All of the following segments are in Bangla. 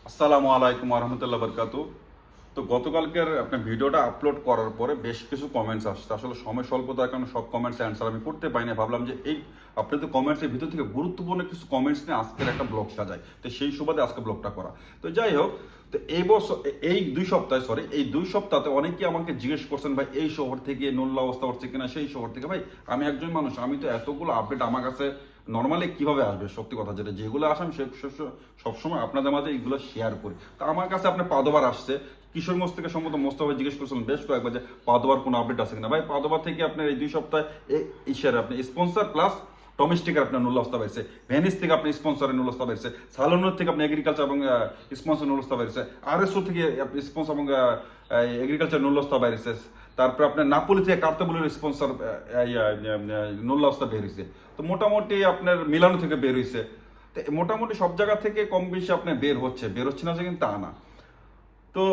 আসসালামু আলাইকুম রহমতুল্লাহ বরকাতু। তো গতকালকের আপনার ভিডিওটা আপলোড করার পরে বেশ কিছু কমেন্টস আসছে। আসলে সময় স্বল্পতার কারণে সব কমেন্টস অ্যান্সার আমি করতে পারি না। ভাবলাম যে এই আপনাদের কমেন্টসের ভিতর থেকে গুরুত্বপূর্ণ কিছু কমেন্টস নিয়ে আজকের একটা ব্লগ সাজাই, তো সেই সুবাদে আজকে ব্লগটা করা। তো যাই হোক, তো এই বছর এই 2 সপ্তাহতে অনেকেই আমাকে জিজ্ঞেস করছেন, ভাই এই শহর থেকে নোল্লা অবস্থা হচ্ছে কিনা, সেই শহর থেকে। ভাই আমি একজন মানুষ, আমি তো এতগুলো আপডেট আমার কাছে নর্মালি কিভাবে আসবে, সত্যি কথা যেটা যেগুলো আসে আমি সবসময় আপনাদের মাঝে এইগুলো শেয়ার করি। তো আমার কাছে আপনার পাদোবার আসছে, কিশোরগঞ্জ থেকে সম্ভবত মোস্তফা জিজ্ঞেস করছিলেন বেশ কয়েকবার যে পাদোবার কোনো আপডেট আছে কিনা। ভাই পাদোবার থেকে আপনার এই 2 সপ্তাহে ইশারে আপনি স্পন্সর প্লাস ডোমেস্টিকের আপনার নুল্লাস্তা বেড়েছে, ভেনিস থেকে আপনি স্পন্সরের নুল্লাস্তা বেড়েছে, সালোনোর থেকে আপনি এগ্রিকালচার এবং স্পন্সর নুল্লাস্তা বেড়েছে, আরএসও থেকে স্পন্সর এবং এগ্রিকালচার নুল্লাস্তা বেড়েছে, তারপর আপনার নাপোলি থেকে কার্তাবুলের স্পন্সর নুল্লাস্তা বের হয়েছে। তো মোটামুটি আপনার মিলানো থেকে বের হয়েছে। তো মোটামুটি সব জায়গা থেকে কম বেশি আপনার বের হচ্ছে না যে, কিন্তু তা না। তো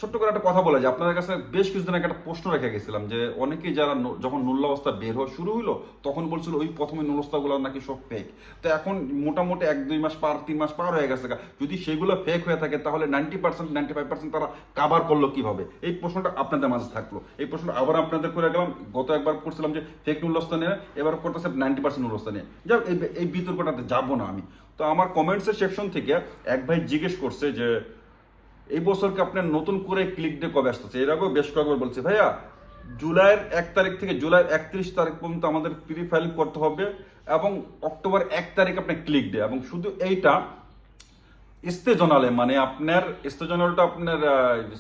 ছোট্ট করে একটা কথা বলা যায়, আপনাদের কাছে বেশ কিছুদিন আগে একটা প্রশ্ন রেখে গেছিলাম যে অনেকেই যারা যখন নুল্লা অবস্থা বের হওয়া শুরু হইলো তখন বলছিল ওই প্রথমে নুলস্তাগুলো নাকি সব ফেক। তো এখন মোটামুটি 1-2 মাস পার 3 মাস পার হয়ে গেছে, যদি সেগুলো ফেক হয়ে থাকে তাহলে 90% 95% তারা কাভার করলো কিভাবে? এই প্রশ্নটা আপনাদের মাঝে থাকলো। এই প্রশ্নটা আবার আপনাদের করে গেলাম। গত একবার করছিলাম যে ফেক নুলস্তা নিয়ে, এবার করতেছে 90% নুলস্তা নিয়ে। যাই হোক, এই বিতর্কটাতে যাবো না আমি। তো আমার কমেন্টসের সেকশন থেকে এক ভাই জিজ্ঞেস করছে যে এই বছরকে আপনার নতুন করে ক্লিক ডে কবে আসতেছে। এর আগেও বেশ কয়েকবার বলছে, ভাইয়া জুলাইয়ের 1 তারিখ থেকে জুলাইয়ের 31 তারিখ পর্যন্ত আমাদের প্রি ফাইল করতে হবে, এবং অক্টোবর 1 তারিখ আপনার ক্লিক ডে। এবং শুধু এইটা ইস্তেজনালে, মানে আপনার ইস্তেজনালটা আপনার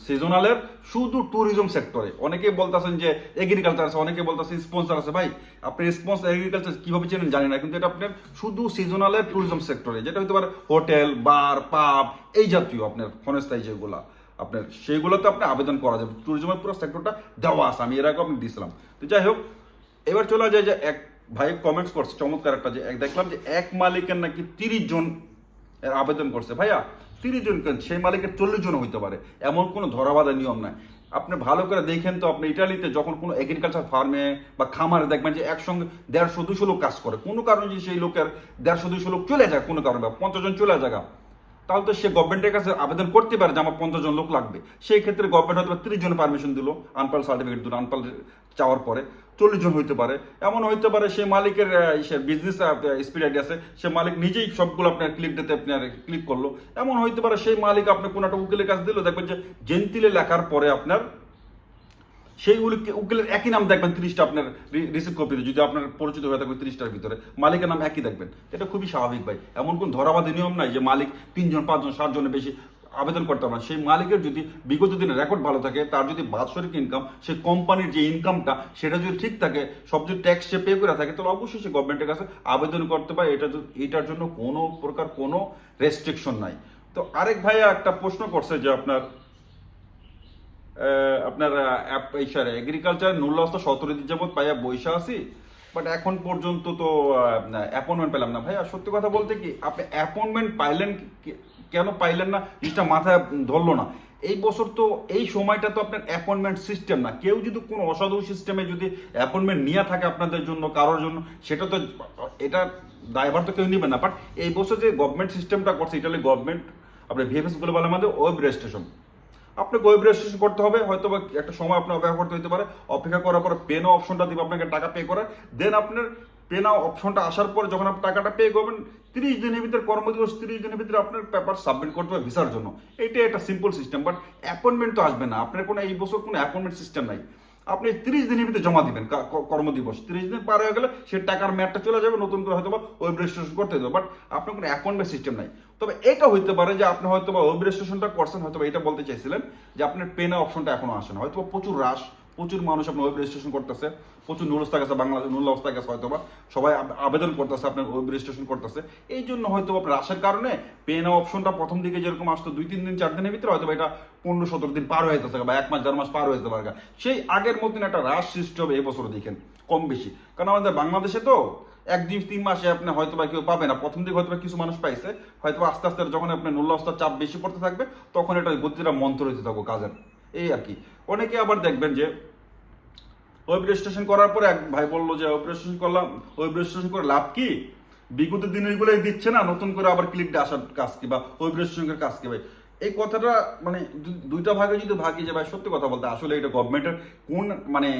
সিজনালের শুধু ট্যুরিজম সেক্টরে। অনেকেই বলতেছেন যে এগ্রিকালচার আছে, অনেকে বলতেছেন স্পন্সর আছে। ভাই আপনি স্পন্সর এগ্রিকালচার কিভাবে চেনেন জানি না, কিন্তু এটা আপনার শুধু সিজনালের ট্যুরিজম সেক্টরে, যেটা হতে পারে হোটেল, বার, পাব, এই জাতীয় আপনার ক্ষণস্থায়ী যেগুলো আপনার, সেইগুলোতে আপনি আবেদন করা যাবে। ট্যুরিজমের পুরো সেক্টরটা দেওয়া আছে, আমি এর আগে আপনি দিয়েছিলাম। তো যাই হোক, এবার চলে যায় যে এক ভাই কমেন্টস করছে চমৎকার একটা, যে দেখলাম যে এক মালিকের নাকি 30 জন আবেদন করছে। ভাইয়া 30 জন কেন, সেই মালিকের 40 জন হইতে পারে, এমন কোনো ধরাবাধা নিয়ম নাই। আপনি ভালো করে দেখেন তো, আপনি ইটালিতে যখন কোনো এগ্রিকালচার ফার্মে বা খামারে দেখবেন যে একসঙ্গে 150-200 লোক কাজ করে, কোনো কারণে যদি সেই লোকের 150-200 লোক চলে যায়, কোনো কারণে 50 জন চলে যায়, তাহলে তো সে গভর্নমেন্টের কাছে আবেদন করতে পারে যে আমার 50 জন লোক লাগবে। সেই ক্ষেত্রে গভর্নমেন্ট হয়তো 30 জনের পারমিশন দিল, আনপাল সার্টিফিকেট দিল, আনপাল চাওয়ার পরে 40 জন হইতে পারে। এমন হইতে পারে সেই মালিকের বিজনেস স্পিড আইডিয়া আছে, সে মালিক নিজেই সবগুলো আপনার ক্লিক দিতে আপনার ক্লিক করলো। এমন হইতে পারে সেই মালিক আপনি কোনো একটা উকিলের কাছে দিল, দেখবেন যে জেন্তিলে লেখার পরে আপনার সেই উকিলের একই নাম দেখবেন 30টা আপনার রিসিভ কপিতে, যদি আপনার পরিচিত হয়ে থাকবে 30টার ভিতরে মালিকের নাম একই দেখবেন। এটা খুবই স্বাভাবিক ভাই, এমন কোন ধরাবাধী নিয়ম নাই যে মালিক 3 জন 5 জন 7 জনের বেশি আবেদন করতে পারে। সেই মালিকের যদি বিগত দিনের রেকর্ড ভালো থাকে, তার যদি বাৎসরিক ইনকাম, সেই কোম্পানির যে ইনকামটা সেটা যদি ঠিক থাকে, সব যদি ট্যাক্স সে পে করে থাকে, তাহলে অবশ্যই সে গভর্নমেন্টের কাছে আবেদন করতে পারে। এটার জন্য কোনো প্রকার কোনো রেস্ট্রিকশন নাই। তো আরেক ভাইয়া একটা প্রশ্ন করছে যে আপনার এগ্রিকালচার নুল্লাস্ত 17 দিন যাবত পাইয়া বৈশা আছি, বাট এখন পর্যন্ত তো অ্যাপয়েন্টমেন্ট পেলাম না। ভাইয়া সত্যি কথা বলতে কি, আপনি অ্যাপয়েন্টমেন্ট পাইলেন কেন পাইলেন না জিনিসটা মাথায় ধরলো না। এই বছর তো এই সময়টা তো আপনার অ্যাপয়েন্টমেন্ট সিস্টেম না। কেউ যদি কোনো অসাধু সিস্টেমে যদি অ্যাপয়েন্টমেন্ট নিয়ে থাকে আপনাদের জন্য, কারোর জন্য, সেটা তো এটা দায়ভার তো কেউ নেবে না। বাট এই বছর যে গভর্নমেন্ট সিস্টেমটা করছে, ইটালি গভর্নমেন্ট আপনার ভিএফএস গ্লোবাল আমাদের ওয়েব রেজিস্ট্রেশন, আপনাকে ওয়েব রেজিস্ট্রেশন করতে হবে। হয়তো বা একটা সময় আপনার অপেক্ষা করতে হতে পারে। অপেক্ষা করার পরে পে নাও অপশনটা দিবে আপনাকে টাকা পে করার। দেন আপনার পে নাও অপশনটা আসার পরে যখন আপনি টাকাটা পে করবেন, 30 দিনের ভিতরে, কর্মদিবস 30 দিনের ভিতরে আপনার পেপার সাবমিট করতে হবে ভিসার জন্য। এটাই একটা সিম্পল সিস্টেম। বাট অ্যাপয়েন্টমেন্ট তো আসবে না, আপনার কোনো এই বছর কোনো অ্যাপয়েন্টমেন্ট সিস্টেম নাই। আপনি 30 দিনের ভিতরে জমা দিবেন কর্মদিবস, 30 দিন পার হয়ে গেলে সে টাকার মেয়াদটা চলে যাবে, নতুন করে হয়তো বা ওয়েব রেজিস্ট্রেশন করতে হবে। বাট আপনার কোনো অ্যাপয়েন্টমেন্ট সিস্টেম নাই। তবে এটা হইতে পারে যে আপনি হয়তো বা ওয়েব রেজিস্ট্রেশনটা করছেন, হয়তো এটা বলতে চাইছিলেন যে আপনার পেনা অপশনটা এখনো আসে না। হয়তো প্রচুর মানুষ আপনার ওয়েব রেজিস্ট্রেশন করতেছে, প্রচুর নুরস্তা গেছে, বাংলাদেশ নুরস্তা গেছে, হয়তো বা সবাই আবেদন করতেছে, আপনার ওয়েব রেজিস্ট্রেশন করতেছে। এই জন্য হয়তো আপনার আসার কারণে পেনা অপশনটা প্রথম দিকে যেরকম আসতো 2-3 দিন 4 দিনের ভিতরে, হয়তো এটা 15-17 দিন পার হয়ে যেতে বা 1 মাস 1.5 মাস পার হয়ে যেতে পারে। সেই আগের মতন একটা রাশ সৃষ্টি হবে এই বছর দেখেন কম বেশি। কারণ আমাদের বাংলাদেশে তো 1-2-3 মাসে আপনি হয়তো বা কেউ পাবে না। প্রথম দিকে হয়তো কিছু মানুষ পাইছে, হয়তো আস্তে আস্তে যখন আপনার নুল্লাস্তার চাপ বেশি পড়তে থাকবে, তখন এটা গতিটা মন্থর হইতে থাকবো কাজের, এই আর কি। অনেকে আবার দেখবেন যে ওয়েব রেজিস্ট্রেশন করার পরে এক ভাই বললো যে ওয়েব রেজিস্ট্রেশন করলাম, ওয়েব রেজিস্ট্রেশন করে লাভ কি, বিগত দিনগুলোই দিচ্ছে না, নতুন করে আবার ক্লিকটা আসার কাজ কি বা ওয়েব রেজিস্ট্রেশনের কাজ কি ভাই? এই কথাটা মানে দুইটা ভাগে যদি ভাগি যে ভাই সত্যি কথা বলতে আসলে এটা গভর্নমেন্টের কোন মানে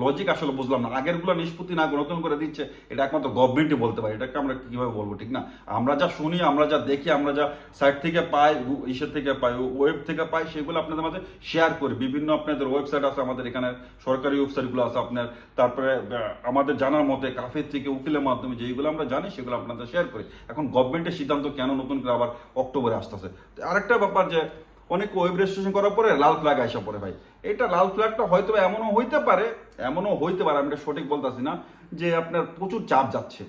লজিক আসলে বুঝলাম না। আগেরগুলো নিষ্পত্তি না করে নতুন করে দিচ্ছে, এটা একমাত্র গভর্নমেন্টই বলতে পারে, এটাকে আমরা কিভাবে বলবো, ঠিক না? আমরা যা শুনি, আমরা যা দেখি, আমরা যা সাইট থেকে পাই, ইসের থেকে পাই, ওয়েব থেকে পাই, সেগুলো আপনাদের মাঝে শেয়ার করি। বিভিন্ন আপনাদের ওয়েবসাইট আছে, আমাদের এখানে সরকারি ওয়েবসাইটগুলো আছে আপনার, তারপরে আমাদের জানার মতে কাফের থেকে উকিলের মাধ্যমে যেইগুলো আমরা জানি সেগুলো আপনাদের শেয়ার করি। এখন গভর্নমেন্টের সিদ্ধান্ত কেন নতুন করে আবার অক্টোবরে আসতেছে? আরেকটা ব্যাপার যে অনেক ওয়েব রেজিস্ট্রেশন করার পরে লাল ফ্ল্যাগ আসা পড়ে ভাই। এটা লাল ফ্ল্যাগটা হয়তো এমনও হইতে পারে, আমি এটা সঠিক বলতেছি না, যে আপনার প্রচুর চাপ যাচ্ছে,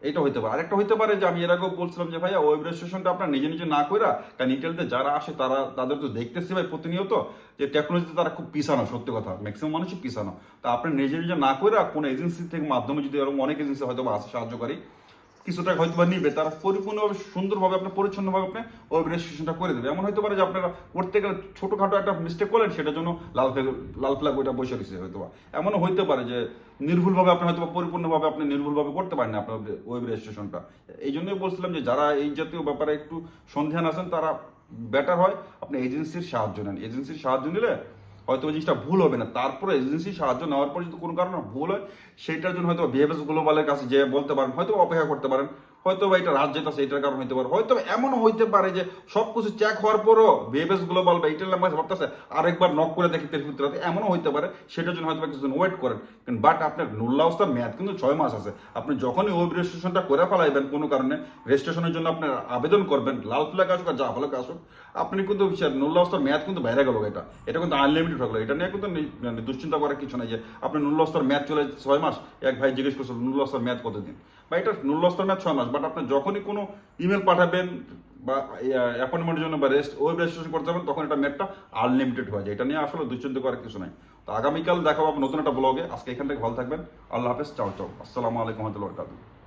এটা হইতে পারে। আরেকটা হইতে পারে যে আমি এর আগেও বলছিলাম যে ভাইয়া ওয়েব রেজিস্ট্রেশনটা আপনার নিজে নিজে না কইরা, কারণ ইন্টেলতে যারা আসে তাদের তো দেখতেছি ভাই প্রতিনিয়ত যে টেকনোলজিতে তারা খুব পিছানো, সত্যি কথা ম্যাক্সিমাম মানুষই পিছানো। তা আপনি নিজে নিজে না কইরা কোনো এজেন্সি থেকে মাধ্যমে যদি এরকম অনেক এজেন্সি হয়তো আছে সাহায্যকারী, কিছু টাকা হয়তো বা নিবে, তারা পরিপূর্ণভাবে সুন্দরভাবে আপনার পরিচ্ছন্নভাবে আপনি ওয়েব রেজিস্ট্রেশনটা করে দেবে। এমন হতে পারে যে আপনারা করতে গেলে ছোটোখাটো একটা মিস্টেক করলেন, সেটার জন্য লাল ফ্ল্যাগ ওইটা বসে রয়েছে হয়তো বা। এমনও হইতে পারে যে নির্ভুলভাবে আপনি হয়তো পরিপূর্ণভাবে আপনি নির্ভুলভাবে করতে পারেন না আপনার ওয়েব রেজিস্ট্রেশনটা। এই জন্যই বলছিলাম যে যারা এই জাতীয় ব্যাপারে একটু সন্দেহান আছেন, তারা বেটার হয় আপনি এজেন্সির সাহায্য নেন। এজেন্সির সাহায্য নিলে হয়তো ওই জিনিসটা ভুল হবে না। তারপরে এজেন্সির সাহায্য নেওয়ার পর যদি কোনো কারণে ভুল হয়, সেটার জন্য হয়তো বিহেভিয়ার্স গ্লোবালের কাছে যে বলতে পারেন, হয়তো অপেক্ষা করতে পারেন, হয়তো বা এটা রাত যেতেছে এটার কারণ হইতে পারে, হয়তো এমনও হইতে পারে যে সবকিছু চেক হওয়ার পরও বিহেভিয়ার্স গ্লোবাল বা ইটেল ল্যাঙ্গুয়েজ ভাবতেছে আরেকবার নক করে দেখি তেলফিতে রাতে, এমনও হইতে পারে। সেটার জন্য হয়তো কিছুদিন ওয়েট করেন। বাট আপনার নুল্লা অবস্থার মেয়াদ কিন্তু 6 মাস আছে। আপনি যখনই ওয়েব রেজিস্ট্রেশনটা করে ফেলাইবেন, কোনো কারণে রেজিস্ট্রেশনের জন্য আপনার আবেদন করবেন, লাল ফ্ল্যাগ আসুক আর যা ফ্ল্যাগ আসুক, আপনি কিন্তু নুল্লা অবস্থার মেয়াদ কিন্তু বাইরে গেল। এটা কিন্তু আনলিমিটেড হয়ে গেল। এটা নিয়ে কিন্তু দুশ্চিন্তা করার কিছু নাই যে আপনি নুল্লা অবস্থার মেয়াদ চলে 6 মাস। এক ভাই জিজ্ঞেস করছিল নুল্লা অবস্থার মেয়াদ কতদিন, বা এটা নুল্লা অবস্থার মেয়াদ 6 মাস। বাট আপনি যখনই কোনো ইমেল পাঠাবেন বা অ্যাপয়েন্টমেন্টের জন্য বা ওয়েব রেজিস্ট্রেশন করতে যাবেন, তখন এটা মেয়াদটা আনলিমিটেড হয়ে যায়। এটা নিয়ে আসলে দুশ্চিন্তা করার কিছু নাই। তো আগামীকাল দেখাবো নতুন একটা ব্লগে। আজকে এখান থেকে ভালো থাকবেন। আল্লাহ হাফেজ, চাও চাও, আসসালামু আলাইকুম ওয়া রাহমাতুল্লাহি ওয়া বারাকাতুহু।